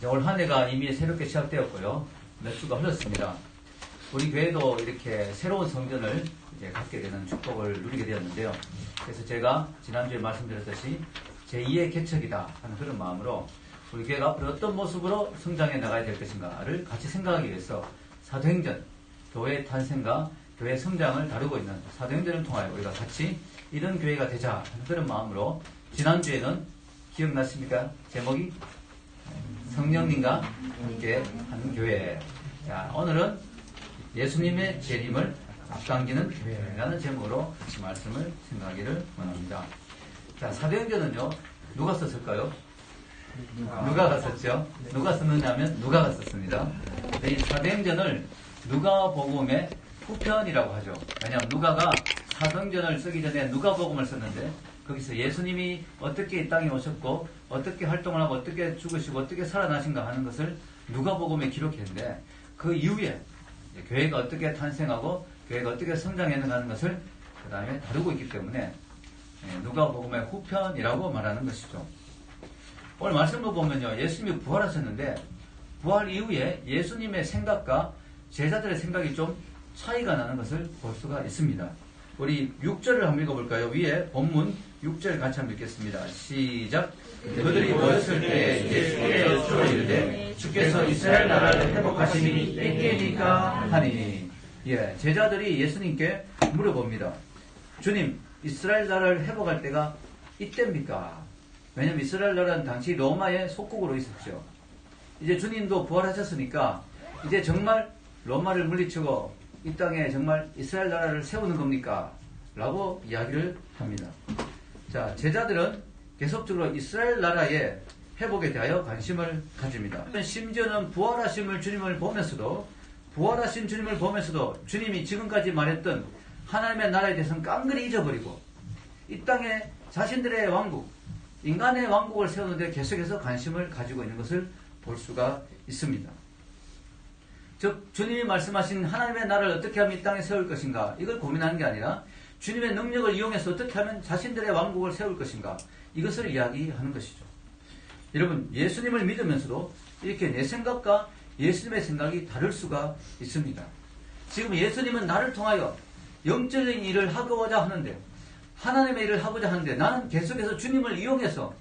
올 한 해가 이미 새롭게 시작되었고요. 몇 주가 흘렀습니다. 우리 교회도 이렇게 새로운 성전을 이제 갖게 되는 축복을 누리게 되었는데요. 그래서 제가 지난주에 말씀드렸듯이 제2의 개척이다 하는 그런 마음으로 우리 교회가 앞으로 어떤 모습으로 성장해 나가야 될 것인가를 같이 생각하기 위해서 사도행전, 교회의 탄생과 교회의 성장을 다루고 있는 사도행전을 통하여 우리가 같이 이런 교회가 되자 하는 그런 마음으로 지난주에는 기억나십니까? 제목이 성령님과 함께 하는 교회. 자, 오늘은 예수님의 재림을 앞당기는 교회라는 제목으로 같이 말씀을 생각하기를 원합니다. 자, 사도행전은요, 누가 썼을까요? 누가가 썼죠? 누가 썼느냐면 누가가 썼습니다. 이 사도행전을 누가복음의 후편이라고 하죠. 왜냐하면 누가가 사도행전을 쓰기 전에 누가복음을 썼는데 거기서 예수님이 어떻게 이 땅에 오셨고 어떻게 활동을 하고 어떻게 죽으시고 어떻게 살아나신가 하는 것을 누가복음에 기록했는데 그 이후에 교회가 어떻게 탄생하고 교회가 어떻게 성장했는가 하는 것을 그 다음에 다루고 있기 때문에 누가복음의 후편이라고 말하는 것이죠. 오늘 말씀을 보면요, 예수님이 부활하셨는데 부활 이후에 예수님의 생각과 제자들의 생각이 좀 차이가 나는 것을 볼 수가 있습니다. 우리 6절을 한번 읽어볼까요? 위에 본문 6절 같이 한번 읽겠습니다. 시작. 그들이 모였을 때 예수께 여쭈어 이르되 주께서 이스라엘 나라를 회복하시니 때께니까 하니. 예, 제자들이 예수님께 물어봅니다. 주님, 이스라엘 나라를 회복할 때가 이때입니까? 왜냐하면 이스라엘 나라는 당시 로마의 속국으로 있었죠. 이제 주님도 부활하셨으니까 이제 정말 로마를 물리치고 이 땅에 정말 이스라엘 나라를 세우는 겁니까? 라고 이야기를 합니다. 자, 제자들은 계속적으로 이스라엘 나라의 회복에 대하여 관심을 가집니다. 심지어는 부활하신 주님을 보면서도 주님이 지금까지 말했던 하나님의 나라에 대해서는 깡그리 잊어버리고 이 땅에 자신들의 왕국, 인간의 왕국을 세우는 데 계속해서 관심을 가지고 있는 것을 볼 수가 있습니다. 즉 주님이 말씀하신 하나님의 나라를 어떻게 하면 이 땅에 세울 것인가, 이걸 고민하는 게 아니라 주님의 능력을 이용해서 어떻게 하면 자신들의 왕국을 세울 것인가, 이것을 이야기하는 것이죠. 여러분, 예수님을 믿으면서도 이렇게 내 생각과 예수님의 생각이 다를 수가 있습니다. 지금 예수님은 나를 통하여 영적인 일을 하고자 하는데, 하나님의 일을 하고자 하는데, 나는 계속해서 주님을 이용해서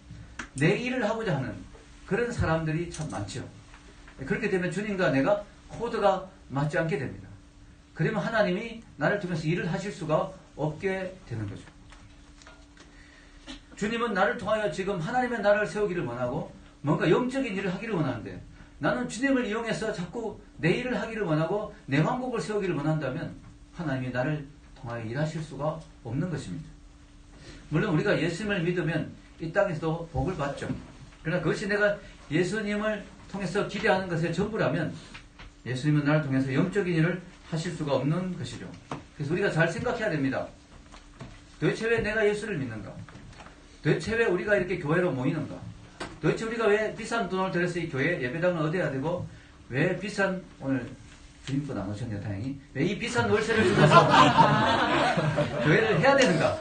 내 일을 하고자 하는 그런 사람들이 참 많죠. 그렇게 되면 주님과 내가 코드가 맞지 않게 됩니다. 그러면 하나님이 나를 통해서 일을 하실 수가 없게 되는 거죠. 주님은 나를 통하여 지금 하나님의 나라를 세우기를 원하고 뭔가 영적인 일을 하기를 원하는데, 나는 주님을 이용해서 자꾸 내 일을 하기를 원하고 내 왕국을 세우기를 원한다면 하나님이 나를 통하여 일하실 수가 없는 것입니다. 물론 우리가 예수님을 믿으면 이 땅에서도 복을 받죠. 그러나 그것이 내가 예수님을 통해서 기대하는 것의 전부라면 예수님은 나를 통해서 영적인 일을 하실 수가 없는 것이죠. 그래서 우리가 잘 생각해야 됩니다. 도대체 왜 내가 예수를 믿는가? 도대체 왜 우리가 이렇게 교회로 모이는가? 도대체 우리가 왜 비싼 돈을 들여서 이 교회 예배당을 얻어야 되고, 왜 비싼, 오늘 주님분 안 오셨네요, 다행히. 왜 이 비싼 월세를 주면서 교회를 해야 되는가?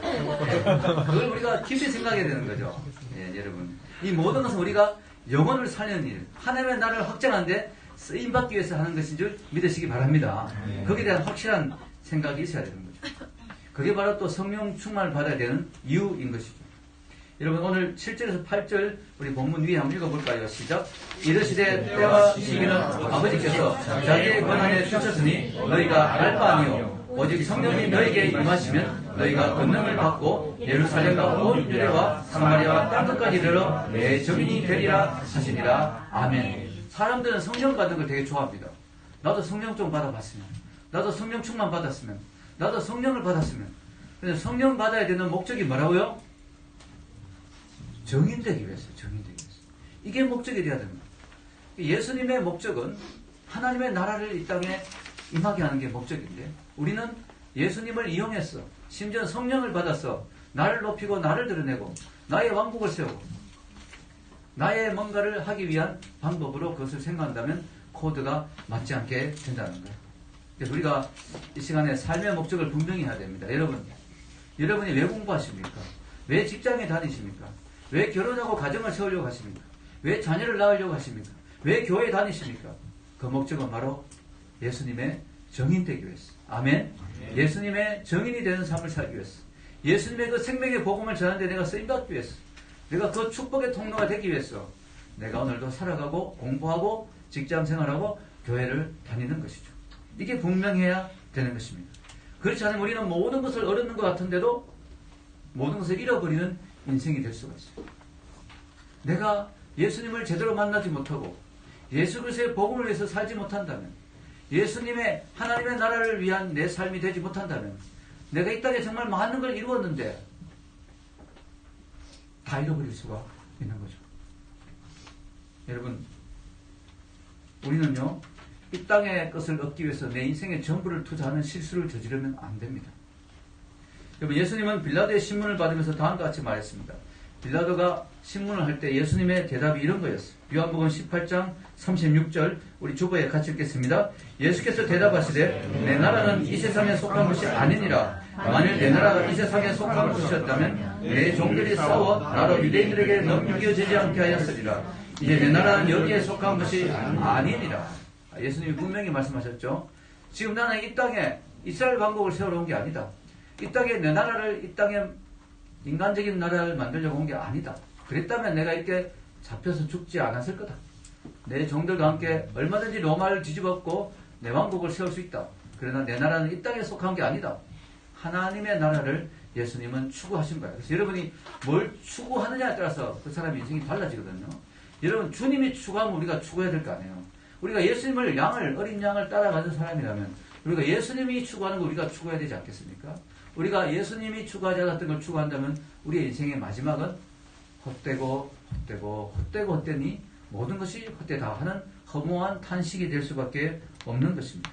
그걸 우리가 깊이 생각해야 되는 거죠. 예, 여러분. 이 모든 것은 우리가 영혼을 살리는 일, 하나님의 나라를 확장하는데 쓰임받기 위해서 하는 것인 줄 믿으시기 바랍니다. 거기에 대한 확실한 생각이 있어야 되는 거죠. 그게 바로 또 성령 충만을 받아야 되는 이유인 것이죠. 여러분, 오늘 7절에서 8절 우리 본문 위에 한번 읽어볼까요? 시작. 이르시되 때와 시기는 아버지께서 자기의 권한에 주셨으니 너희가 알 바 아니요 오직 성령이 너희에게 임하시면 너희가 권능을 받고 예루살렘과 온 유대와 사마리아와 땅끝까지 이르러 내 증인이 되리라 하시니라. 아멘. 사람들은 성령 받는 걸 되게 좋아합니다. 나도 성령 좀 받아봤으면, 나도 성령 충만 받았으면, 나도 성령을 받았으면. 근데 성령 받아야 되는 목적이 뭐라고요? 정인되기 위해서, 정인되기 위해서. 이게 목적이 되어야 됩니다. 예수님의 목적은 하나님의 나라를 이 땅에 임하게 하는 게 목적인데, 우리는 예수님을 이용해서, 심지어 성령을 받아서 나를 높이고 나를 드러내고 나의 왕국을 세우고 나의 뭔가를 하기 위한 방법으로 그것을 생각한다면 코드가 맞지 않게 된다는 거예요. 그래서 우리가 이 시간에 삶의 목적을 분명히 해야 됩니다. 여러분이 왜 공부하십니까? 왜 직장에 다니십니까? 왜 결혼하고 가정을 세우려고 하십니까? 왜 자녀를 낳으려고 하십니까? 왜 교회에 다니십니까? 그 목적은 바로 예수님의 정인 되기 위해서. 아멘. 예수님의 정인이 되는 삶을 살기 위해서. 예수님의 그 생명의 복음을 전하는데 내가 쓰임받기 위해서. 내가 그 축복의 통로가 되기 위해서 내가 오늘도 살아가고 공부하고 직장 생활하고 교회를 다니는 것이죠. 이게 분명해야 되는 것입니다. 그렇지 않으면 우리는 모든 것을 얻는 것 같은데도 모든 것을 잃어버리는 인생이 될 수가 있어요. 내가 예수님을 제대로 만나지 못하고 예수 그리스도의 복음을 위해서 살지 못한다면, 예수님의 하나님의 나라를 위한 내 삶이 되지 못한다면, 내가 이 땅에 정말 많은 걸 이루었는데 다 잃어버릴 수가 있는 거죠. 여러분, 우리는요, 이 땅의 것을 얻기 위해서 내 인생의 전부를 투자하는 실수를 저지르면 안 됩니다. 여러분, 예수님은 빌라도의 신문을 받으면서 다음과 같이 말했습니다. 빌라도가 신문을 할 때 예수님의 대답이 이런 거였어요. 요한복음 18장 36절, 우리 주보에 같이 읽겠습니다. 예수께서 대답하시되 내 나라는 이 세상에 속한 것이 아니니라. 만일 내 나라가 이 세상에 속한 것이었다면 내 종들이 싸워 나로 유대인들에게 넘겨지지 않게 하였으리라. 이제 내 나라는 여기에 속한 것이 아니니라. 예수님이 분명히 말씀하셨죠. 지금 나는 이 땅에 이스라엘 왕국을 세우러 온 게 아니다. 이 땅에 내 나라를, 이 땅에 인간적인 나라를 만들려고 온 게 아니다. 그랬다면 내가 이렇게 잡혀서 죽지 않았을 거다. 내 종들과 함께 얼마든지 로마를 뒤집었고 내 왕국을 세울 수 있다. 그러나 내 나라는 이 땅에 속한 게 아니다. 하나님의 나라를 예수님은 추구하신 거예요. 그래서 여러분이 뭘 추구하느냐에 따라서 그 사람의 인생이 달라지거든요. 여러분, 주님이 추구하면 우리가 추구해야 될 거 아니에요. 우리가 예수님을 어린 양을 따라가는 사람이라면 우리가 예수님이 추구하는 거 우리가 추구해야 되지 않겠습니까? 우리가 예수님이 추구하지 않았던 걸 추구한다면 우리의 인생의 마지막은 헛되니 모든 것이 헛되다 하는 허무한 탄식이 될 수밖에 없는 것입니다.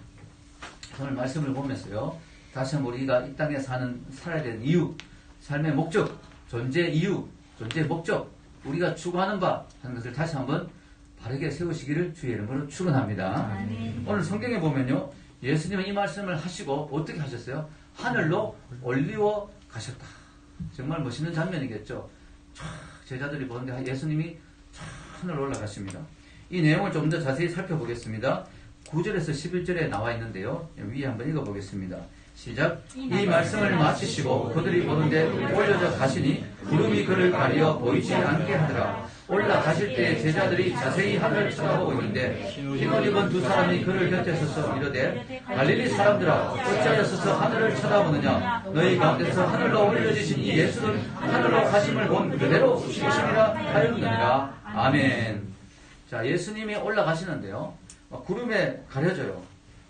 오늘 말씀을 보면서요, 다시 한번 우리가 이 땅에 살아야 되는 이유, 삶의 목적, 존재 이유, 존재 목적, 우리가 추구하는 바 하는 것을 다시 한번 바르게 세우시기를 주의 이름으로 축원합니다. 오늘 성경에 보면요, 예수님은 이 말씀을 하시고 어떻게 하셨어요? 하늘로 올리워 가셨다. 정말 멋있는 장면이겠죠. 제자들이 보는데 예수님이 하늘로 올라가십니다. 이 내용을 좀 더 자세히 살펴보겠습니다. 9절에서 11절에 나와 있는데요. 위에 한번 읽어보겠습니다. 시작. 이 말씀을 마치시고 그들이 보는데 올려져 가시니 구름이 그를 가리어 보이지 않게 하더라. 올라가실 때 제자들이 자세히 하늘을 쳐다보고 있는데 흰옷 입은 두 사람이 그를 곁에 서서 이르되 갈릴리 사람들아 어찌하여 서서 하늘을 쳐다보느냐. 너희 가운데서 하늘로 올려지신 이 예수는 하늘로 가심을 본 그대로 오시리라 하였느니라. 아멘. 자, 예수님이 올라가시는데요, 구름에 가려져요.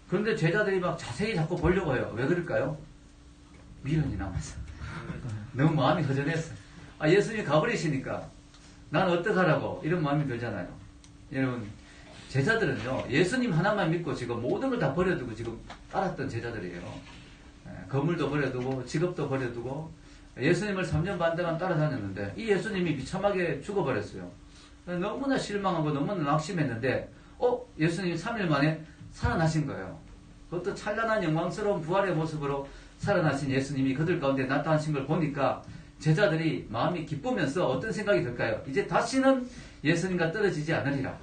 그런데 제자들이 막 자세히 자꾸 보려고 해요. 왜 그럴까요? 미련이 남아서. 너무 마음이 허전했어. 예수님이 가버리시니까 난 어떡하라고 이런 마음이 들잖아요. 여러분, 제자들은요, 예수님 하나만 믿고 지금 모든 걸 다 버려두고 지금 따랐던 제자들이에요. 건물도 버려두고 직업도 버려두고 예수님을 3년 반 동안 따라다녔는데 이 예수님이 비참하게 죽어버렸어요. 너무나 실망하고 너무나 낙심했는데 예수님이 3일 만에 살아나신 거예요. 그것도 찬란한 영광스러운 부활의 모습으로 살아나신 예수님이 그들 가운데 나타나신 걸 보니까 제자들이 마음이 기쁘면서 어떤 생각이 들까요? 이제 다시는 예수님과 떨어지지 않으리라.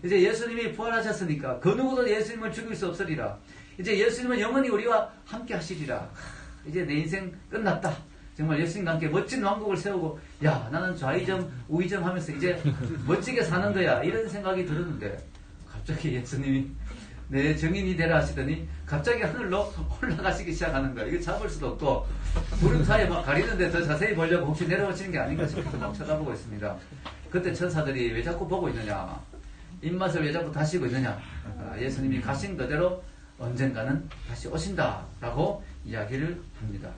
이제 예수님이 부활하셨으니까 그 누구도 예수님을 죽일 수 없으리라. 이제 예수님은 영원히 우리와 함께 하시리라. 이제 내 인생 끝났다. 정말 예수님과 함께 멋진 왕국을 세우고 나는 좌의정 우의정 하면서 이제 멋지게 사는 거야. 이런 생각이 들었는데 갑자기 예수님이 내 정인이 되라 하시더니 갑자기 하늘로 올라가시기 시작하는 거야. 이거 잡을 수도 없고 구름 사이에 막 가리는데 더 자세히 보려고 혹시 내려오시는 게 아닌가 싶어서 막 쳐다보고 있습니다. 그때 천사들이 왜 자꾸 보고 있느냐, 입맛을 왜 자꾸 다시고 있느냐. 예수님이 가신 그대로 언젠가는 다시 오신다라고 이야기를 합니다.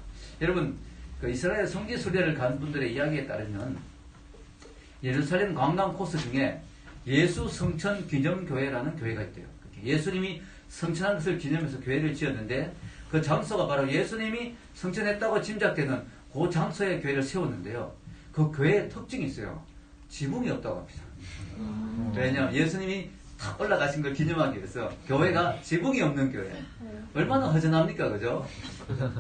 여러분, 그 이스라엘 성지 순례를 간 분들의 이야기에 따르면 예루살렘 관광 코스 중에 예수 성천 기념교회라는 교회가 있대요. 예수님이 성천한 것을 기념해서 교회를 지었는데 그 장소가 바로 예수님이 성천했다고 짐작되는 그 장소에 교회를 세웠는데요. 그 교회의 특징이 있어요. 지붕이 없다고 합니다. 왜냐하면 예수님이 탁 올라가신 걸 기념하기 위해서 교회가 지붕이 없는 교회. 얼마나 허전합니까, 그죠?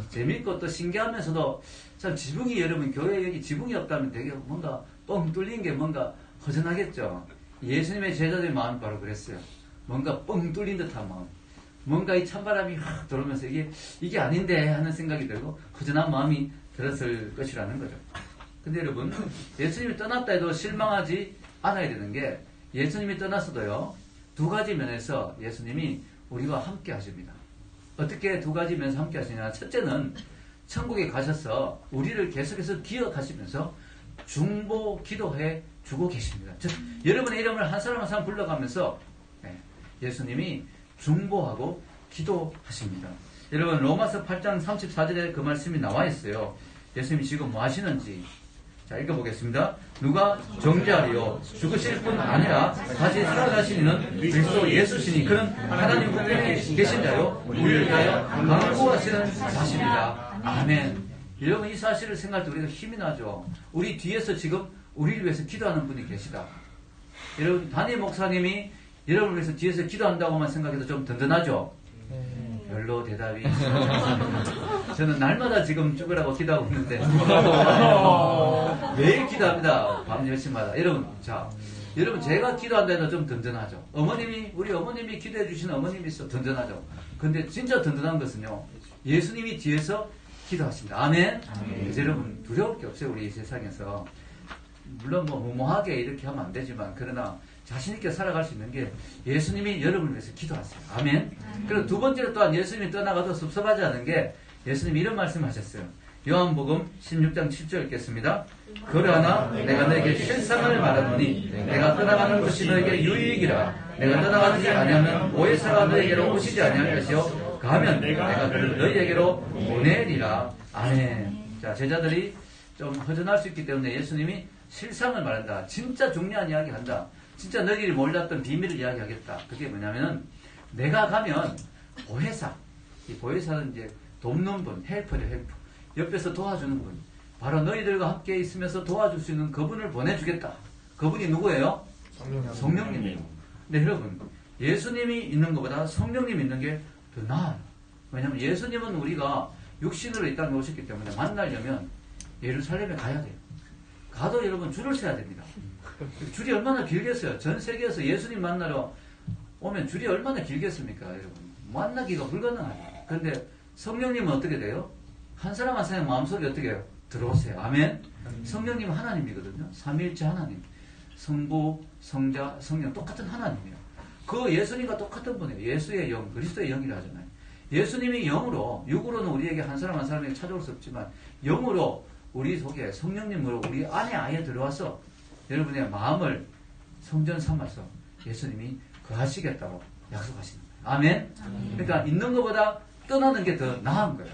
재밌고 또 신기하면서도 참 지붕이, 여러분, 교회 여기 지붕이 없다면 되게 뭔가 뻥 뚫린 게 뭔가 허전하겠죠. 예수님의 제자들의 마음이 바로 그랬어요. 뭔가 뻥 뚫린 듯한 마음. 뭔가 이 찬바람이 확 들어오면서 이게 아닌데 하는 생각이 들고 허전한 마음이 들었을 것이라는 거죠. 근데 여러분, 예수님이 떠났다 해도 실망하지 않아야 되는 게, 예수님이 떠났어도요, 두 가지 면에서 예수님이 우리와 함께 하십니다. 어떻게 두 가지 면에서 함께 하시냐. 첫째는 천국에 가셔서 우리를 계속해서 기억하시면서 중보 기도해 주고 계십니다. 즉, 여러분의 이름을 한 사람 한 사람 불러가면서 예수님이 중보하고 기도하십니다. 여러분, 로마서 8장 34절에 그 말씀이 나와 있어요. 예수님이 지금 뭐 하시는지. 자, 읽어보겠습니다. 누가 정죄하리요 죽으실 뿐 아니라 다시 살아나신 이는 그리스도 예수시니 그는 하나님 우편에 계신 자요 우리를 위하여 강구하시는 자신이다. 아멘. 여러분, 이 사실을 생각할 때 우리가 힘이 나죠. 우리 뒤에서 지금 우리를 위해서 기도하는 분이 계시다. 여러분, 담임 목사님이 여러분을 위해서 뒤에서 기도한다고만 생각해도 좀 든든하죠. 별로 대답이 저는 날마다 지금 죽으라고 기도하고 있는데 매일 기도합니다. 밤 10시마다. 여러분 제가 기도한다 해도 좀 든든하죠. 우리 어머님이 기도해 주시는 어머님이 있어 든든하죠. 근데 진짜 든든한 것은요, 예수님이 뒤에서 기도하십니다. 아멘. 그래서 여러분, 두려울 게 없어요. 우리 이 세상에서. 물론 뭐 무모하게 이렇게 하면 안 되지만, 그러나 자신있게 살아갈 수 있는 게 예수님이 여러분을 위해서 기도하세요. 아멘. 그리고 두 번째로 또한 예수님이 떠나가도 섭섭하지 않은 게, 예수님이 이런 말씀 하셨어요. 요한복음 16장 7절 읽겠습니다. 그러나 내가 너에게 실상을 말하노니 내가 떠나가는 것이 너에게 유익이라. 내가 떠나가지 아니하면 오해사가 너에게로 오시지 아니할 것이요 가면 내가 그를 너희에게로 보내리라. 아멘. 자, 제자들이 좀 허전할 수 있기 때문에 예수님이 실상을 말한다. 진짜 중요한 이야기 한다. 진짜 너희들이 몰랐던 비밀을 이야기하겠다. 그게 뭐냐면은, 내가 가면 보혜사, 이 보혜사는 이제 돕는 분, 헬퍼죠, 헬퍼. 옆에서 도와주는 분. 바로 너희들과 함께 있으면서 도와줄 수 있는 그분을 보내주겠다. 그분이 누구예요? 성령님이에요. 근데 여러분, 예수님이 있는 것보다 성령님 있는 게 더 나아요. 왜냐하면 예수님은 우리가 육신으로 이 땅에 오셨기 때문에 만나려면 예루살렘에 가야 돼요. 가도 여러분 줄을 서야 됩니다. 줄이 얼마나 길겠어요. 전 세계에서 예수님 만나러 오면 줄이 얼마나 길겠습니까, 여러분. 만나기가 불가능하죠. 그런데 성령님은 어떻게 돼요? 한 사람 한 사람 마음속에 어떻게 해요? 들어오세요. 아멘. 성령님은 하나님이거든요. 삼위일체 하나님. 성부, 성자, 성령 똑같은 하나님이에요. 그 예수님과 똑같은 분이에요. 예수의 영, 그리스도의 영이라 하잖아요. 예수님이 영으로, 육으로는 우리에게 한 사람 한 사람에게 찾아올 수 없지만 영으로 우리 속에 성령님으로 우리 안에 아예 들어와서 여러분의 마음을 성전 삼아서 예수님이 거하시겠다고 약속하시는 거예요. 아멘. 그러니까 있는 것보다 떠나는 게 더 나은 거예요.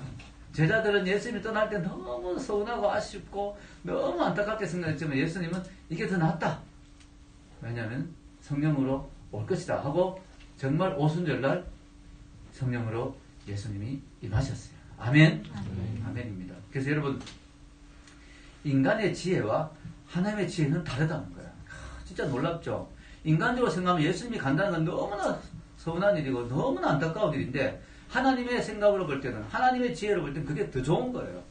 제자들은 예수님이 떠날 때 너무 서운하고 아쉽고 너무 안타깝게 생각했지만 예수님은 이게 더 낫다. 왜냐하면 성령으로 올 것이다 하고 정말 오순절날 성령으로 예수님이 임하셨어요. 아멘. 아멘입니다. 그래서 여러분, 인간의 지혜와 하나님의 지혜는 다르다는 거예요. 진짜 놀랍죠. 인간적으로 생각하면 예수님이 간다는 건 너무나 서운한 일이고 너무나 안타까운 일인데, 하나님의 생각으로 볼 때는, 하나님의 지혜로 볼 때는 그게 더 좋은 거예요.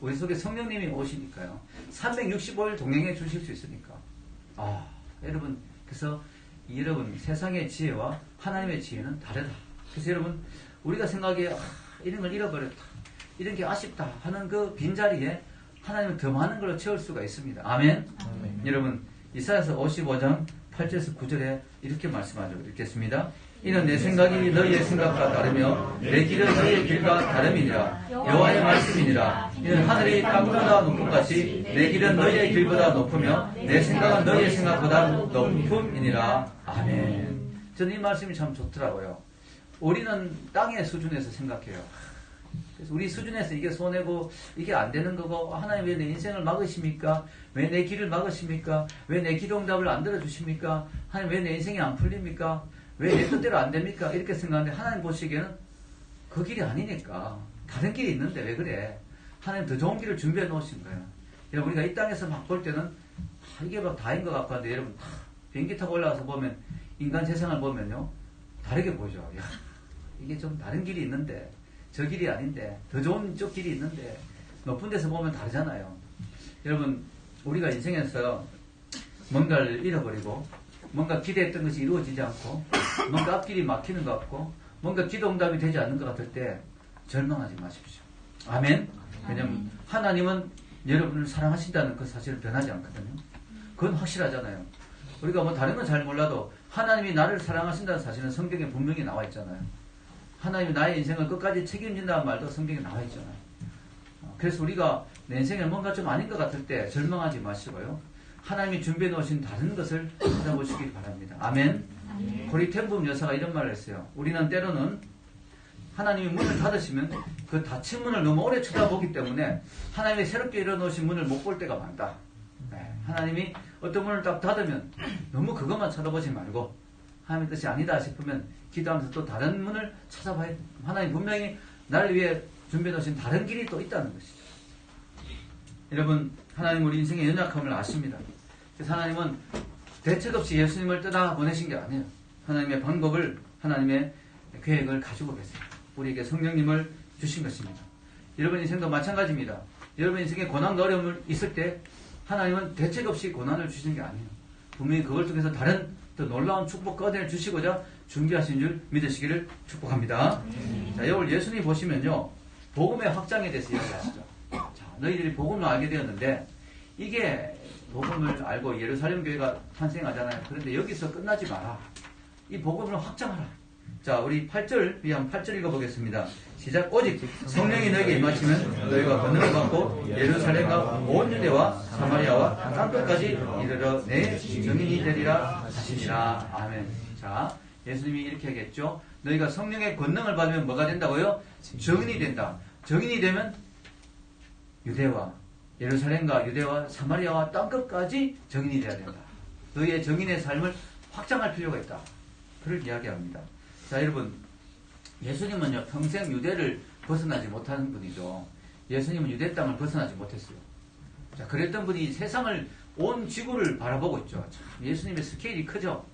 우리 속에 성령님이 오시니까요. 365일 동행해 주실 수 있으니까. 여러분, 그래서 여러분, 세상의 지혜와 하나님의 지혜는 다르다. 그래서 여러분, 우리가 생각에 이런 걸 잃어버렸다, 이런 게 아쉽다 하는 그 빈자리에 하나님은 더 많은 걸로 채울 수가 있습니다. 아멘. 여러분, 이사야서 55장 8절에서 9절에 이렇게 말씀하죠. 읽겠습니다. 이는 내 생각이 너희의 생각과 다르며 내 길은 너희의 길과 다름이니라. 여호와의 말씀이니라. 이는 하늘이 땅보다 높음 같이 내 길은 너희의 길보다 높으며 내 생각은 너희의 생각보다 높음이니라. 아멘. 저는 이 말씀이 참 좋더라고요. 우리는 땅의 수준에서 생각해요. 그래서 우리 수준에서 이게 손해고 이게 안 되는 거고, 하나님 왜 내 인생을 막으십니까? 왜 내 길을 막으십니까? 왜 내 기도응답을 안 들어주십니까? 하나님 왜 내 인생이 안 풀립니까? 왜 내 뜻대로 안 됩니까? 이렇게 생각하는데, 하나님 보시기에는 그 길이 아니니까 다른 길이 있는데 왜 그래? 하나님 더 좋은 길을 준비해 놓으신 거예요. 여러분, 우리가 이 땅에서 막 볼 때는 이게 막 다인 것 같고 한데, 여러분 비행기 타고 올라가서 보면, 인간 세상을 보면요 다르게 보죠. 야, 이게 좀 다른 길이 있는데, 저 길이 아닌데, 더 좋은 쪽 길이 있는데, 높은 데서 보면 다르잖아요. 여러분, 우리가 인생에서 뭔가를 잃어버리고 뭔가 기대했던 것이 이루어지지 않고 뭔가 앞길이 막히는 것 같고 뭔가 기도 응답이 되지 않는 것 같을 때 절망하지 마십시오. 아멘. 왜냐하면 하나님은 여러분을 사랑하신다는 그 사실은 변하지 않거든요. 그건 확실하잖아요. 우리가 뭐 다른 건 잘 몰라도 하나님이 나를 사랑하신다는 사실은 성경에 분명히 나와 있잖아요. 하나님이 나의 인생을 끝까지 책임진다는 말도 성경에 나와 있잖아요. 그래서 우리가 내 인생에 뭔가 좀 아닌 것 같을 때 절망하지 마시고요. 하나님이 준비해 놓으신 다른 것을 찾아보시기 바랍니다. 아멘. 고리 텐붐 여사가 이런 말을 했어요. 우리는 때로는 하나님이 문을 닫으시면 그 닫힌 문을 너무 오래 쳐다보기 때문에 하나님이 새롭게 열어놓으신 문을 못 볼 때가 많다. 하나님이 어떤 문을 딱 닫으면 너무 그것만 쳐다보지 말고 하나님의 뜻이 아니다 싶으면 기도하면서 또 다른 문을 찾아봐야 돼. 하나님 분명히 나를 위해 준비해 놓으신 다른 길이 또 있다는 것이죠. 여러분, 하나님 우리 인생의 연약함을 아십니다. 그래서 하나님은 대책 없이 예수님을 떠나 보내신 게 아니에요. 하나님의 방법을, 하나님의 계획을 가지고 계세요. 우리에게 성령님을 주신 것입니다. 여러분 인생도 마찬가지입니다. 여러분 인생에 고난과 어려움을 있을 때 하나님은 대책 없이 고난을 주시는 게 아니에요. 분명히 그걸 통해서 다른 더 놀라운 축복과 은혜를 주시고자 준비하신 줄 믿으시기를 축복합니다. 자, 여기 예수님 보시면요. 복음의 확장에 대해서 이야기하시죠. 자, 너희들이 복음을 알게 되었는데 이게 복음을 알고 예루살렘 교회가 탄생하잖아요. 그런데 여기서 끝나지 마라. 이 복음을 확장하라. 자, 우리 8절, 위한 8절 읽어보겠습니다. 시작. 오직 성령이 너에게 임하시면 너희가 권능을 받고 예루살렘과 온 유대와 사마리아와 땅끝까지 이르러 내 증인이 되리라 하시니라. 아멘. 자, 예수님이 이렇게 하겠죠. 너희가 성령의 권능을 받으면 뭐가 된다고요? 증인이 된다. 증인이 되면 유대와 예루살렘과 유대와 사마리아와 땅끝까지 증인이 되어야 된다. 너희의 증인의 삶을 확장할 필요가 있다. 그를 이야기합니다. 자, 여러분, 예수님은요, 평생 유대를 벗어나지 못하는 분이죠. 예수님은 유대 땅을 벗어나지 못했어요. 자, 그랬던 분이 세상을, 온 지구를 바라보고 있죠. 참, 예수님의 스케일이 크죠?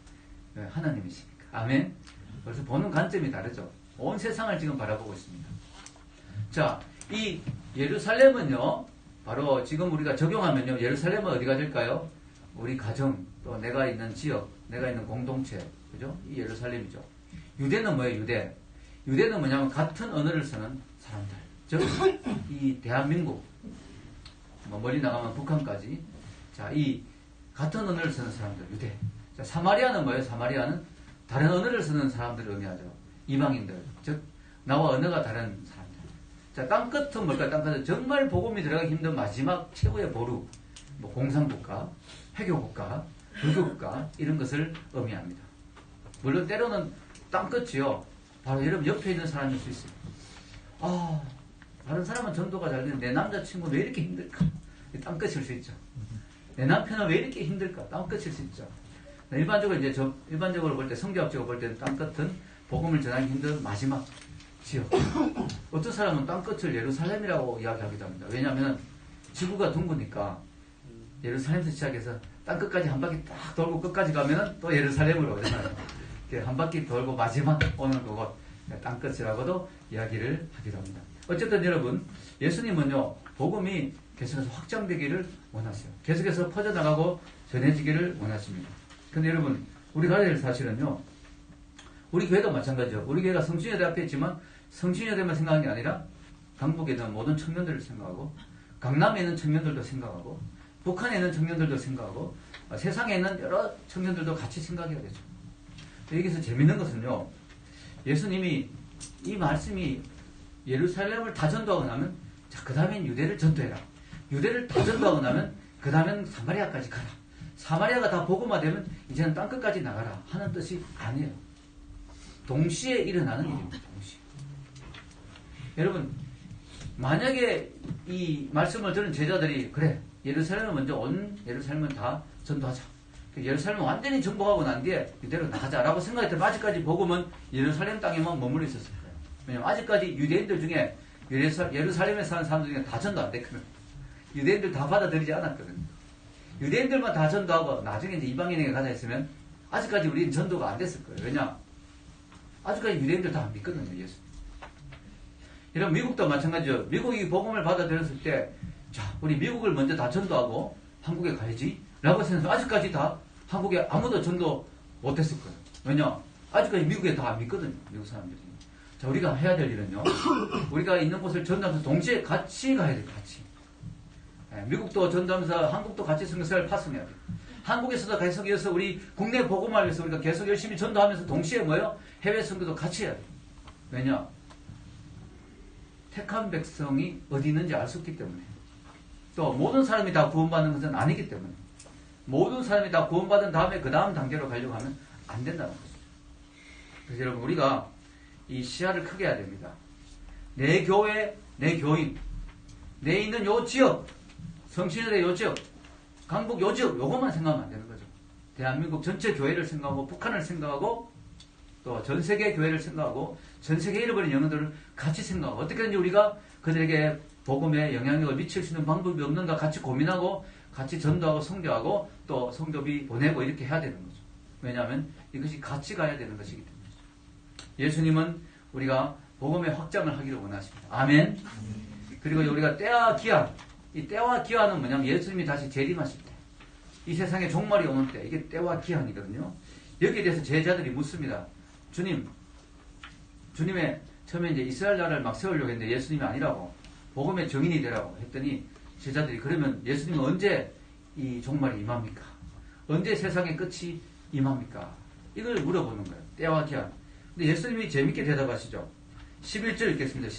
네, 하나님이시니까. 아멘. 그래서 보는 관점이 다르죠. 온 세상을 지금 바라보고 있습니다. 자, 이 예루살렘은요, 바로 지금 우리가 적용하면요, 예루살렘은 어디가 될까요? 우리 가정, 또 내가 있는 지역, 내가 있는 공동체, 그죠? 이 예루살렘이죠. 유대는 뭐예요, 유대? 유대는 뭐냐면 같은 언어를 쓰는 사람들. 즉, 이 대한민국, 뭐 멀리 나가면 북한까지. 자, 이 같은 언어를 쓰는 사람들, 유대. 자, 사마리아는 뭐예요? 사마리아는 다른 언어를 쓰는 사람들을 의미하죠. 이방인들. 즉, 나와 언어가 다른 사람들. 자, 땅끝은 뭘까요? 땅끝은 정말 복음이 들어가기 힘든 마지막 최후의 보루. 뭐 공산국가, 회교국가, 불교국가, 이런 것을 의미합니다. 물론 때로는 땅끝이요. 바로 여러분 옆에 있는 사람일 수 있어요. 아, 다른 사람은 전도가 잘 되는데 내 남자친구는 왜 이렇게 힘들까? 땅끝일 수 있죠. 내 남편은 왜 이렇게 힘들까? 땅끝일 수 있죠. 일반적으로 일반적으로 볼 때, 성경학적으로 볼 때는 땅끝은 복음을 전하기 힘든 마지막 지역. 어떤 사람은 땅끝을 예루살렘이라고 이야기하기도 합니다. 왜냐하면 지구가 둥그니까 예루살렘에서 시작해서 땅끝까지 한 바퀴 딱 돌고 끝까지 가면은 또 예루살렘으로 오잖아요. 한 바퀴 돌고 마지막 오는 그곳, 땅끝이라고도 이야기를 하기도 합니다. 어쨌든 여러분, 예수님은요, 복음이 계속해서 확장되기를 원하세요. 계속해서 퍼져나가고 전해지기를 원하십니다. 근데 여러분, 우리가 알아야 될 사실은요, 우리 교회도 마찬가지죠. 우리 교회가 성신여대 앞에 있지만 성신여대만 생각하는 게 아니라 강북에 있는 모든 청년들을 생각하고, 강남에 있는 청년들도 생각하고, 북한에 있는 청년들도 생각하고, 세상에 있는 여러 청년들도 같이 생각해야 되죠. 여기서 재밌는 것은요, 예수님이 이 말씀이 예루살렘을 다 전도하고 나면, 자, 그 다음엔 유대를 전도해라. 유대를 다 동전도 나면 그 다음엔 사마리아까지 가라. 사마리아가 다 복음화되면 이제는 땅끝까지 나가라 하는 뜻이 아니에요. 동시에 일어나는 일입니다. 동시에. 여러분, 만약에 이 말씀을 들은 제자들이 그래, 예루살렘을 먼저 온 예루살렘은 다 전도하자. 예루살렘을 완전히 정복하고 난 뒤에 이대로 나가자라고 생각했더니 아직까지 복음은 예루살렘 땅에만 머물러 있었을 거예요. 왜냐하면 아직까지 유대인들 중에 예루살렘에 사는 사람들 중에 다 전도 안 됐거든요. 유대인들 다 받아들이지 않았거든요. 유대인들만 다 전도하고 나중에 이제 이방인에게 가자 했으면 아직까지 우리는 전도가 안 됐을 거예요. 왜냐? 아직까지 유대인들 다 안 믿거든요, 예수. 여러분, 미국도 마찬가지죠. 미국이 복음을 받아들였을 때, 자, 우리 미국을 먼저 다 전도하고 한국에 가야지. 라고 생각해서 아직까지 다 한국에 아무도 전도 못했을 거예요. 왜냐? 아직까지 미국에 다 안 믿거든요. 미국 사람들이. 자, 우리가 해야 될 일은요. 우리가 있는 곳을 전도하면서 동시에 같이 가야 돼요. 같이. 미국도 전도하면서 한국도 같이 성경사를 파송해야 돼요. 한국에서도 계속 이어서 우리 국내 복음을 위해서 우리가 계속 열심히 전도하면서 동시에 뭐예요? 해외 선교도 같이 해야 돼요. 왜냐? 택한 백성이 어디 있는지 알 수 없기 때문에. 또 모든 사람이 다 구원받는 것은 아니기 때문에. 모든 사람이 다 구원받은 다음에 그 다음 단계로 가려고 하면 안 된다는 거죠. 그래서 여러분 우리가 이 시야를 크게 해야 됩니다. 내 교회, 내 교인, 내 있는 요 지역, 성신여대 요 지역, 강북 요 지역, 요것만 생각하면 안 되는 거죠. 대한민국 전체 교회를 생각하고 북한을 생각하고 또 전 세계 교회를 생각하고 전 세계 잃어버린 영혼들을 같이 생각하고 어떻게든지 우리가 그들에게 복음에 영향력을 미칠 수 있는 방법이 없는가 같이 고민하고 같이 전도하고 성교하고 또 성교비 보내고 이렇게 해야 되는 거죠. 왜냐하면 이것이 같이 가야 되는 것이기 때문이죠. 예수님은 우리가 복음의 확장을 하기를 원하십니다. 아멘. 그리고 우리가 때와 기한, 이 때와 기한은 뭐냐면 예수님이 다시 재림하실 때, 이 세상에 종말이 오는 때, 이게 때와 기한이거든요. 여기에 대해서 제자들이 묻습니다. 주님의 처음에 이제 이스라엘 나라를 막 세우려고 했는데 예수님이 아니라고 복음의 증인이 되라고 했더니 제자들이 그러면 예수님은 언제 이 종말이 임합니까? 언제 세상의 끝이 임합니까? 이걸 물어보는 거예요. 때와 기한. 근데 예수님이 재밌게 대답하시죠. 11절 읽겠습니다.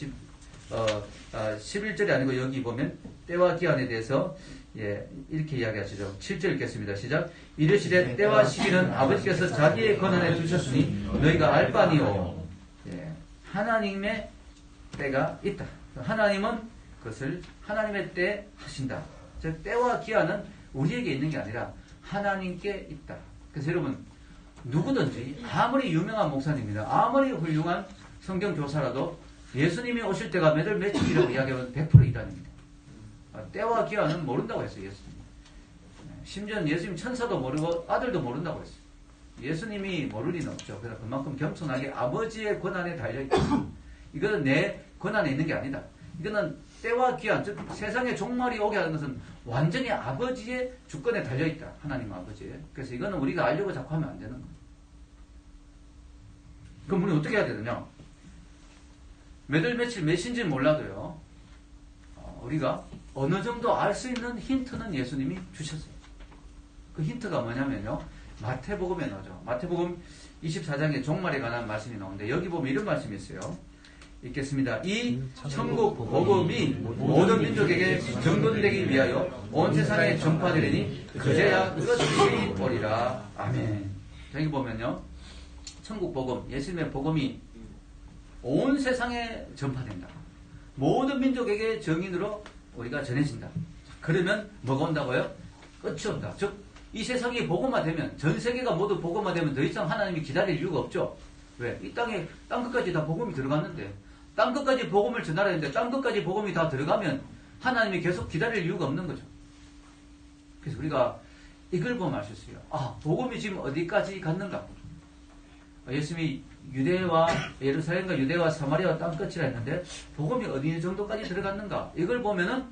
11절이 아니고 여기 보면 때와 기한에 대해서 이렇게 이야기하시죠. 7절 읽겠습니다. 시작. 이르시되 때와 시기는 아버지께서 자기의 권한에 두셨으니 너희가 알 바니요. 하나님의 때가 있다. 하나님은 그것을 하나님의 때 하신다. 즉 때와 기한은 우리에게 있는 게 아니라 하나님께 있다. 그래서 여러분 누구든지 아무리 유명한 목사님이나 아무리 훌륭한 성경 교사라도 예수님이 오실 때가 몇 월 며칠이라고 이야기하면 100% 이란입니다. 때와 기한은 모른다고 했어요. 예수님. 심지어 예수님 천사도 모르고 아들도 모른다고 했어요. 예수님이 모를 리는 없죠. 그래서 그만큼 겸손하게 아버지의 권한에 달려있다. 이거는 내 권한에 있는 게 아니다. 이거는 때와 기한, 즉 세상의 종말이 오게 하는 것은 완전히 아버지의 주권에 달려있다. 하나님 아버지의. 그래서 이거는 우리가 알려고 자꾸 하면 안 되는 거예요. 그럼 우리 어떻게 해야 되느냐? 몇월 며칠 몇인지 몰라도요. 우리가 어느 정도 알 수 있는 힌트는 예수님이 주셨어요. 그 힌트가 뭐냐면요. 마태복음에 나오죠. 마태복음 24장에 종말에 관한 말씀이 나오는데 여기 보면 이런 말씀이 있어요. 읽겠습니다. 이 천국 복음이 모든 민족에게 전도되기 위하여 온 세상에 전파되리니 그제야 끝이 오리라. 아멘. 여기 보면요. 천국 복음, 예수님의 복음이 온 세상에 전파된다. 모든 민족에게 증인으로 우리가 전해진다. 그러면 뭐가 온다고요? 끝이 온다. 즉 이 세상이 복음화되면 전 세계가 모두 복음화되면 더 이상 하나님이 기다릴 이유가 없죠. 왜? 이 땅에 땅 끝까지 다 복음이 들어갔는데 땅 끝까지 복음을 전하려 했는데 땅 끝까지 복음이 다 들어가면 하나님이 계속 기다릴 이유가 없는 거죠. 그래서 우리가 이걸 보면 알 수 있어요. 아, 복음이 지금 어디까지 갔는가? 예수님이 유대와 예루살렘과 유대와 사마리아와 땅 끝이라 했는데 복음이 어디 정도까지 들어갔는가? 이걸 보면은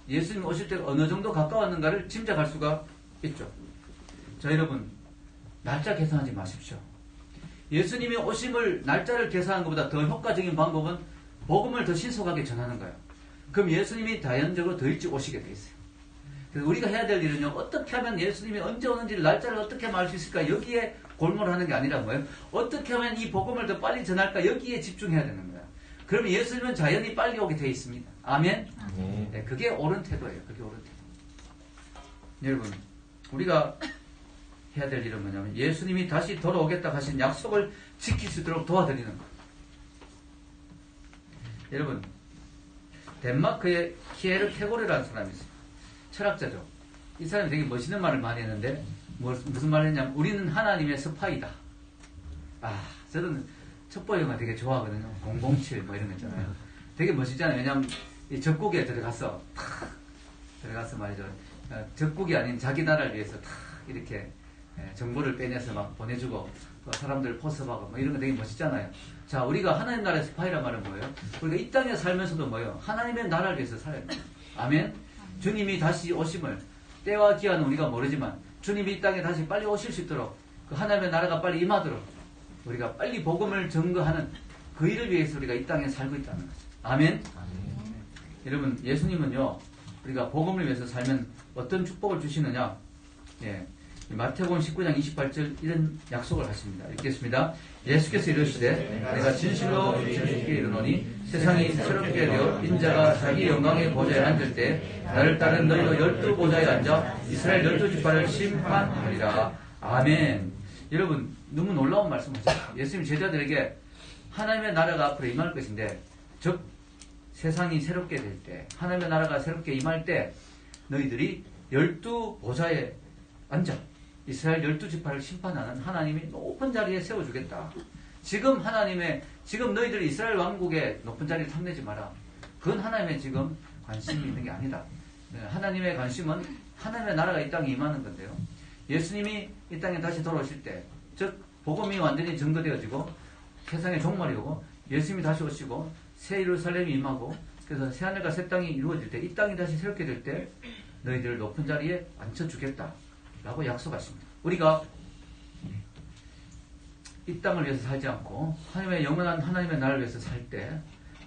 예수님 오실 때 어느 정도 가까웠는가를 짐작할 수가 있죠. 자, 여러분 날짜 계산하지 마십시오. 예수님이 오심을 날짜를 계산하는 것보다 더 효과적인 방법은 복음을 더 신속하게 전하는 거예요. 그럼 예수님이 자연적으로 더 일찍 오시게 돼 있어요. 그래서 우리가 해야 될 일은요. 어떻게 하면 예수님이 언제 오는지 날짜를 어떻게 말 수 있을까? 여기에 골몰하는 게 아니라 뭐예요? 어떻게 하면 이 복음을 더 빨리 전할까? 여기에 집중해야 되는 거예요. 그러면 예수님은 자연히 빨리 오게 돼 있습니다. 아멘? 네, 그게 옳은 태도예요. 그게 옳은 태도. 여러분 우리가 해야 될 일은 뭐냐면 예수님이 다시 돌아오겠다 하신 약속을 지킬 수 있도록 도와드리는 거예요. 여러분 덴마크의 키에르 케고르라는 사람이 있어요. 철학자죠. 이 사람이 되게 멋있는 말을 많이 했는데 무슨 말을 했냐면 우리는 하나님의 스파이다. 저는 첩보 영화 되게 좋아하거든요. 007 뭐 이런 거 있잖아요. 되게 멋있잖아요. 왜냐면 이 적국에 들어가서 말이죠. 적국이 아닌 자기 나라를 위해서 이렇게 정보를 빼내서 막 보내주고 사람들 포섭하고 뭐 이런 거 되게 멋있잖아요. 자, 우리가 하나님 나라의 스파이란 말은 뭐예요? 우리가 이 땅에 살면서도 뭐예요? 하나님의 나라를 위해서 살아야 돼요. 아멘? 주님이 다시 오심을 때와 기한은 우리가 모르지만 주님이 이 땅에 다시 빨리 오실 수 있도록 그 하나님의 나라가 빨리 임하도록 우리가 빨리 복음을 증거하는 그 일을 위해서 우리가 이 땅에 살고 있다는 거죠. 아멘. 여러분, 예수님은요, 우리가 복음을 위해서 살면 어떤 축복을 주시느냐? 예. 마태복음 19장 28절 이런 약속을 하십니다. 읽겠습니다. 예수께서 이르시되 내가 진실로 진실께 이르노니 세상이 새롭게 되어 인자가 자기 영광의 보좌에 앉을 때 나를 따른 너희도 12보좌에 앉아 이스라엘 12지파를 심판하리라. 아멘. 여러분, 너무 놀라운 말씀하셨어요. 예수님 제자들에게 하나님의 나라가 앞으로 임할 것인데, 즉 세상이 새롭게 될 때, 하나님의 나라가 새롭게 임할 때 너희들이 12보좌에 앉아 이스라엘 12지파를 심판하는 하나님이 높은 자리에 세워주겠다. 지금 너희들이 이스라엘 왕국의 높은 자리를 탐내지 마라. 그건 하나님의 지금 관심이 있는 게 아니다. 하나님의 관심은 하나님의 나라가 이 땅에 임하는 건데요. 예수님이 이 땅에 다시 돌아오실 때, 즉 복음이 완전히 증거되어지고 세상에 종말이 오고 예수님이 다시 오시고 새 예루살렘이 임하고 그래서 새 하늘과 새 땅이 이루어질 때, 이 땅이 다시 새롭게 될 때 너희들을 높은 자리에 앉혀주겠다 라고 약속하십니다. 우리가 이 땅을 위해서 살지 않고 하나님의 영원한 하나님의 나라를 위해서 살 때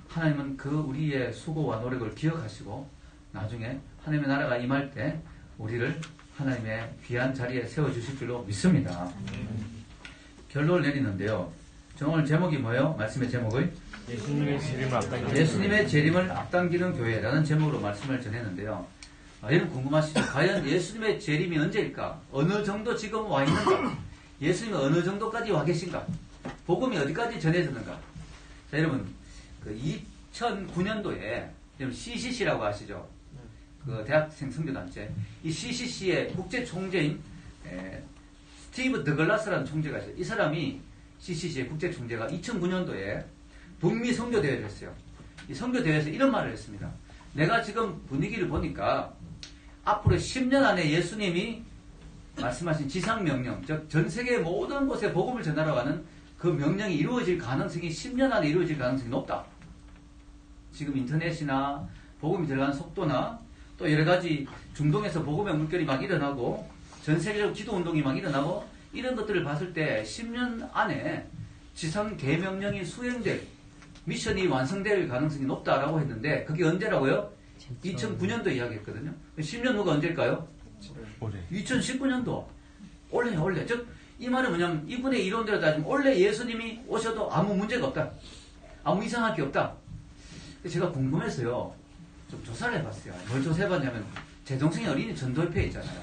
하나님은 그 우리의 수고와 노력을 기억하시고 나중에 하나님의 나라가 임할 때 우리를 하나님의 귀한 자리에 세워주실 줄로 믿습니다. 결론을 내리는데요. 저 오늘 제목이 뭐예요? 말씀의 제목을 예수님의 재림을 앞당기는 교회라는 제목으로 말씀을 전했는데요. 여러분 궁금하시죠? 과연 예수님의 재림이 언제일까? 어느 정도 지금 와 있는가? 예수님은 어느 정도까지 와 계신가? 복음이 어디까지 전해졌는가? 자, 여러분, 그 2009년도에 CCC라고 아시죠? 그 대학생 선교단체. 이 CCC의 국제 총재인 스티브 더글라스라는 총재가 있어요. 이 사람이 CCC의 국제 총재가 2009년도에 북미 선교대회를 했어요. 이 선교대회에서 이런 말을 했습니다. 내가 지금 분위기를 보니까 앞으로 10년 안에 예수님이 말씀하신 지상명령, 즉 전 세계 모든 곳에 복음을 전하러 가는 그 명령이 이루어질 가능성이 10년 안에 이루어질 가능성이 높다. 지금 인터넷이나 복음이 들어가는 속도나 또 여러 가지 중동에서 복음의 물결이 막 일어나고 전 세계적으로 기도운동이 막 일어나고 이런 것들을 봤을 때 10년 안에 지상 계명령이 수행될 미션이 완성될 가능성이 높다라고 했는데 그게 언제라고요? 2009년도 이야기했거든요. 10년 후가 언제일까요? 올해. 2019년도. 올해. 즉, 이 말은 뭐냐면 이분의 이론대로 따지면 올해 예수님이 오셔도 아무 문제가 없다. 아무 이상할 게 없다. 제가 궁금해서요. 좀 조사를 해봤어요. 뭘 조사해봤냐면 제 동생이 어린이 전도협회 있잖아요.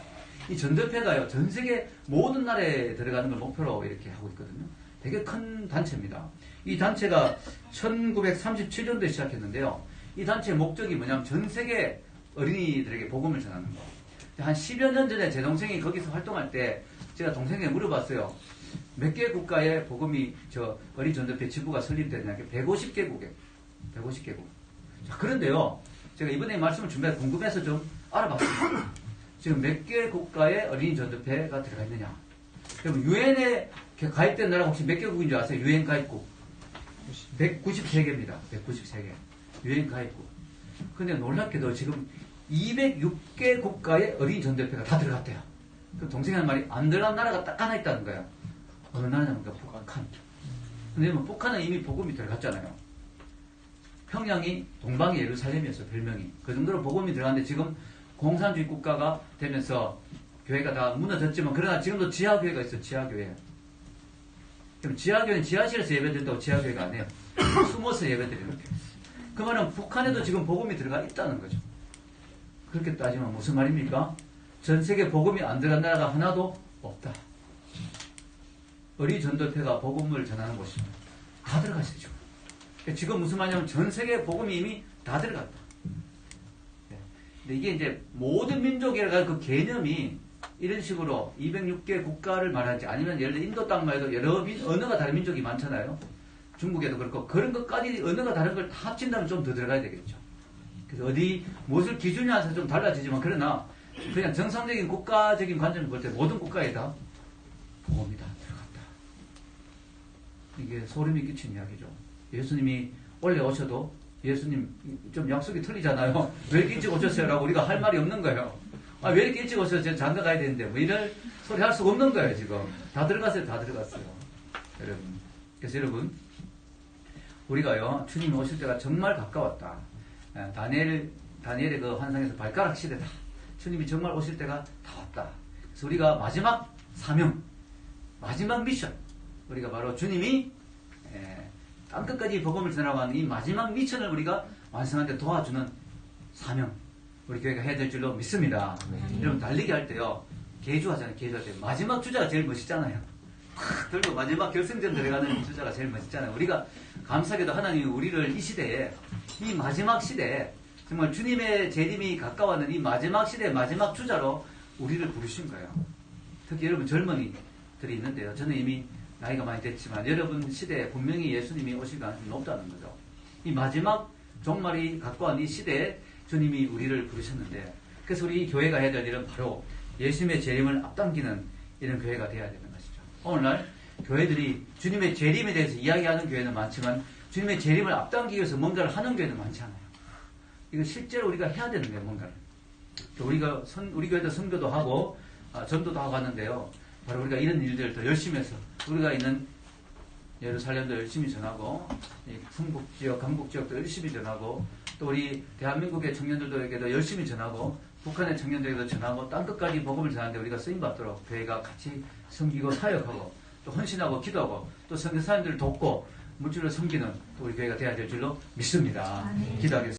이 전도협회가요. 전 세계 모든 나라에 들어가는 걸 목표로 이렇게 하고 있거든요. 되게 큰 단체입니다. 이 단체가 1937년도에 시작했는데요. 이 단체의 목적이 뭐냐면 전 세계 어린이들에게 복음을 전하는 거. 한 10여 년 전에 제 동생이 거기서 활동할 때 제가 동생에게 물어봤어요. 몇 개 국가에 복음이 어린이 전도협회 지부가 설립됐냐? 150개국에. 150개국. 자, 그런데요. 제가 이번에 말씀을 준비해서 궁금해서 좀 알아봤습니다. 지금 몇 개 국가에 어린이 전도협회가 들어가 있느냐? 그럼 유엔에 가입된 나라가 혹시 몇 개국인 줄 아세요? 유엔 가입국. 193개입니다. 193개. 유엔 가입국. 근데 놀랍게도 지금 206개 국가의 어린이 전도협회가 다 들어갔대요. 그럼 동생이 하는 말이 안 들어간 나라가 딱 하나 있다는 거예요. 어느 나라냐니까 북한. 근데 북한은 이미 복음이 들어갔잖아요. 평양이 동방의 예루살렘이었어요. 별명이. 그 정도로 복음이 들어갔는데 지금 공산주의 국가가 되면서 교회가 다 무너졌지만 그러나 지금도 지하교회가 있어요. 지하교회. 그럼 지하교회는 지하실에서 예배드린다고 지하교회가 안 해요. 숨어서 예배드리는 거예요. 그 말은 북한에도 지금 복음이 들어가 있다는 거죠. 그렇게 따지면 무슨 말입니까? 전 세계 복음이 안 들어간 나라가 하나도 없다. 어린이 전도협회가 복음을 전하는 곳입니다. 다 들어갔어요, 지금. 지금 무슨 말이냐면 전 세계 복음이 이미 다 들어갔다. 근데 이게 이제 모든 민족이라는 그 개념이 이런 식으로 206개 국가를 말하지 아니면 예를 들어 인도 땅만 해도 여러 언어가 다른 민족이 많잖아요. 중국에도 그렇고 그런 것까지 언어가 다른 걸 다 합친다면 좀 더 들어가야 되겠죠. 그래서 무엇을 기준이 해서 좀 달라지지만 그러나 그냥 정상적인 국가적인 관점을 볼 때 모든 국가에 다 복음이 다 들어갔다. 이게 소름이 끼친 이야기죠. 예수님이 원래 오셔도 예수님 좀 약속이 틀리잖아요. 왜 일찍 오셨어요? 라고 우리가 할 말이 없는 거예요. 아, 왜 이렇게 일찍 오셔서 저 장가 가야 되는데, 뭐 이런 소리 할 수가 없는 거예요, 지금. 다 들어갔어요, 다 들어갔어요. 여러분. 그래서 여러분, 우리가요, 주님이 오실 때가 정말 가까웠다. 다니엘의 그 환상에서 발가락 시대다. 주님이 정말 오실 때가 다 왔다. 그래서 우리가 마지막 사명, 마지막 미션, 우리가 바로 주님이 땅끝까지 복음을 전하고 이 마지막 미션을 우리가 완성하는 데 도와주는 사명, 우리 교회가 해야 될 줄로 믿습니다. 여러분, 달리기 할 때요, 계주하잖아요. 계주할 때 마지막 주자가 제일 멋있잖아요. 들고 마지막 결승전 들어가는 주자가 제일 멋있잖아요. 우리가 감사하게도 하나님이 우리를 이 시대에, 이 마지막 시대에 정말 주님의 재림이 가까워하는 이 마지막 시대의 마지막 주자로 우리를 부르신 거예요. 특히 여러분 젊은이들이 있는데요. 저는 이미 나이가 많이 됐지만 여러분 시대에 분명히 예수님이 오실 가능성이 높다는 거죠. 이 마지막 종말이 가까운 이 시대에 주님이 우리를 부르셨는데, 그래서 우리 교회가 해야 될 일은 바로 예수님의 재림을 앞당기는 이런 교회가 되어야 되는 것이죠. 오늘날 교회들이 주님의 재림에 대해서 이야기하는 교회는 많지만 주님의 재림을 앞당기기 위해서 뭔가를 하는 교회는 많지 않아요. 이거 실제로 우리가 해야 되는 거예요, 뭔가를. 우리 교회도 선교도 하고 전도도 하고 하는데요. 바로 우리가 이런 일들을 더 열심히 해서 우리가 있는 예루살렘도 열심히 전하고, 충북지역, 강북지역도 열심히 전하고, 또 우리 대한민국의 청년들에게도 열심히 전하고, 북한의 청년들에게도 전하고, 땅끝까지 복음을 전하는데 우리가 쓰임받도록 교회가 같이 섬기고 사역하고, 또 헌신하고 기도하고, 또 선교사님들을 돕고 물질로 섬기는 또 우리 교회가 되어야 될 줄로 믿습니다. 기도하겠습니다.